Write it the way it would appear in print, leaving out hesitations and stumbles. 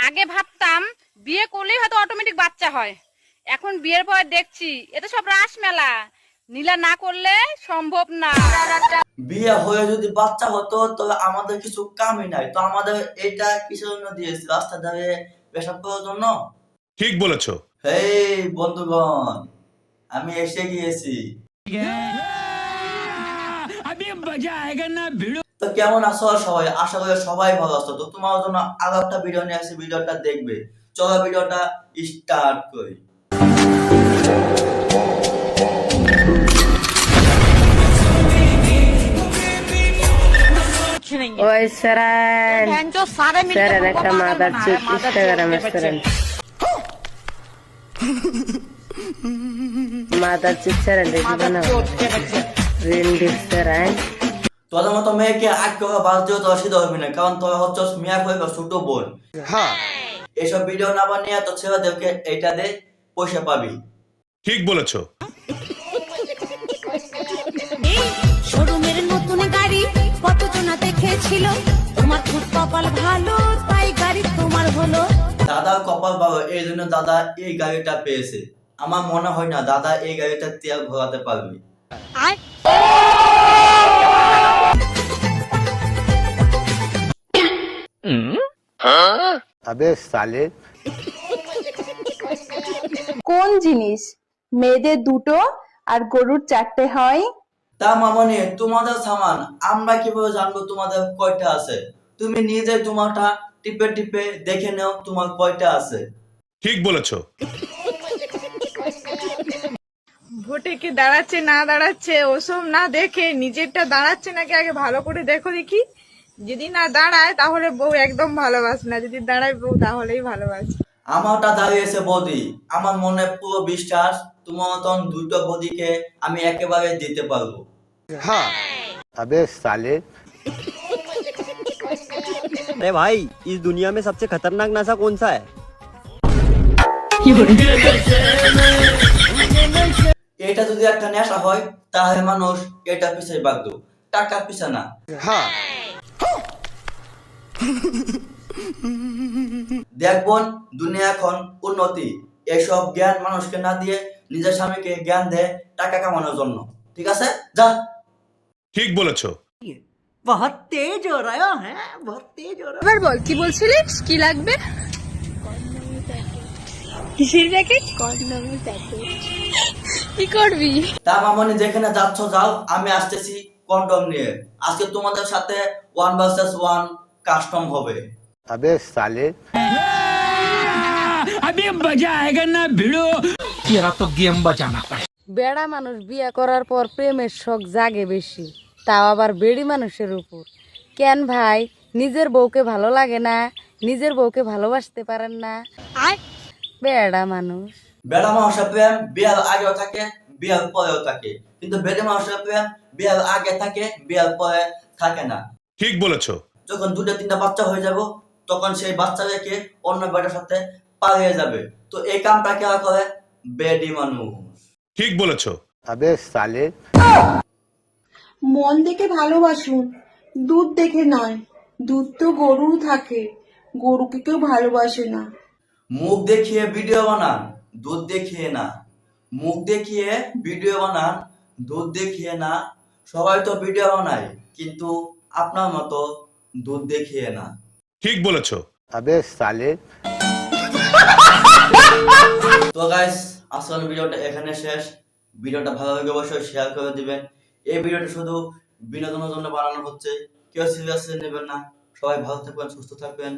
আগে ভাবতাম বিয়ে করলেই হয়তো অটোমেটিক বাচ্চা হয়, এখন বিয়ের পর দেখছি এটা সব রাস মেলা, নীলা না করলে সম্ভব না। বিয়ে হয়ে যদি বাচ্চা হতো তবে আমাদের কিছু কামই নাই, তো আমাদের এটা কিসের জন্য দিয়েছে? রাস্তা ধারে পেশাব করার জন্য? ঠিক বলেছো। হেই বন্ধুগণ, আমি এসে গিয়েছি। তো কেমন আছো সবাই? আশা করি সবাই ভালো আছো। তো তোমার জন্য আরো একটা ভিডিও নিয়ে আসছি, ভিডিওটা দেখবে। চলো ভিডিওটা স্টার্ট করি। ওই স্যার একটা মাদার চুপ ইনস্টাগ্রামে স্যার মাদার চুপ স্যার তোদের মতো মেয়েকে আগ করে বাস দিয়ে তো অসুবিধা হবে না, কারণ তোরা হচ্ছে মিয়া হয়ে ছোট বোন। এসব ভিডিও না বানিয়ে তো ছেলেদেরকে এইটা দে, পয়সা পাবি। ঠিক বলেছো। শোরুমের নতুন গাড়ি কতজনা দেখেছিল, তোমার খুব কপাল ভালো তাই গাড়ি তোমার হলো। দাদার কপাল ভালো, এই জন্য দাদা এই গাড়িটা পেয়েছে। আমার মনে হয় না দাদা এই গাড়িটা তেল ভরাতে পারবে। अबे साले কোন জিনিস মেয়েদের দুটো আর গরুর চারটে হয়? তা মামনি, তোমাদের সামান আমরা কিভাবে জানবো তোমাদের কয়টা আছে? তুমি নিজে তোমারটা টিপে টিপে দেখে নাও তোমার কয়টা আছে। ঠিক বলেছো। ভোটে কি দাঁড়াচ্ছে না দাঁড়াচ্ছে ওসব না দেখে নিজেরটা দাঁড়াচ্ছে নাকি আগে ভালো করে দেখো দেখি। যদি না দাঁড়ায় তাহলে বউ একদম ভালোবাসে না, যদি দাঁড়ায় বউ তাহলেই ভালোবাসে। আমারটা দাঁড়িয়েছে বৌদি, আমার মনে পুরো বিশ্বাস তোমার মতন দুটো বৌদিকে আমি একেবারে দিতে পারবো। हाँ अबे साले अरे भाई, इस दुनिया में सबसे खतरनाक नशा कौन सा है? এটা যদি একটা নেশা হয় তাহলে মানুষ এটা পিছাই বাগদো, টাকা পিছা না। हाँ দেখবন দুনিয়া এখন উন্নতি, এসব জ্ঞান মানুষকে না দিয়ে নিজের স্বামীকে জ্ঞান দেয় টাকা কামানোর জন্য। ঠিক আছে, যা। ঠিক বলেছো। बहुत तेज हो रहा है, बहुत तेज हो रहा এবার বল কি বলছিলিস, কি লাগবে? কিসের জ্যাকেট? কি করবি? তা মামনি যেখানে যাচ্ছ যাও, আমি আসতেছি কন্ডম নিয়ে। আজকে তোমাদের সাথে 1 ভার্সেস 1 কাস্টম হবে। अबे साले বেড়া মানুষ বিয়ে করার পর প্রেমের শখ জাগে বেশি, তাও আবার বেড়ি মানুষের উপর। কেন ভাই নিজের বউকে ভালো লাগে না? নিজের বউকে ভালোবাসতে পারেন না? বেড়া মানুষ। বেড়া মানুষের প্রেম বিয়ার আগেও থাকে, বিয়ার পরেও থাকে, কিন্তু বেড়ে মানুষের প্রেম বিয়ার আগে থাকে, বিয়ার পরে থাকে না। ঠিক বলেছো। যখন 2-3টা বাচ্চা হয়ে যাব তখন সেই বাচ্চা রেখে অন্য বেটার সাথে পালিয়ে যাবে। তো এই কামটা কেরা করে? বেডি মানুষ। ঠিক বলেছো। अबे साले মন দেখে ভালোবাসুন, দুধ দেখে নয়। দুধ তো গরুর থাকে, গরুকে কেউ ভালোবাসে না। মুখ দেখিয়ে ভিডিও বানান, দুধ দেখিয়ে না। মুখ দেখিয়ে ভিডিও বানান, দুধ দেখিয়ে না। সবাই তো ভিডিও বানায়, কিন্তু আপনার মতো দুধ দেখিয়ে না। ঠিক বলেছো। अबे साले তো গাইস, আসল ভিডিওটা এখানে শেষ। ভিডিওটা ভালো লাগে অবশ্যই শেয়ার করে দিবেন। এই ভিডিওটা শুধু বিনোদনের জন্য বানানো হচ্ছে, কেউ সিরিয়াসলি নেবেন না। সবাই ভালো থাকবেন, সুস্থ থাকবেন।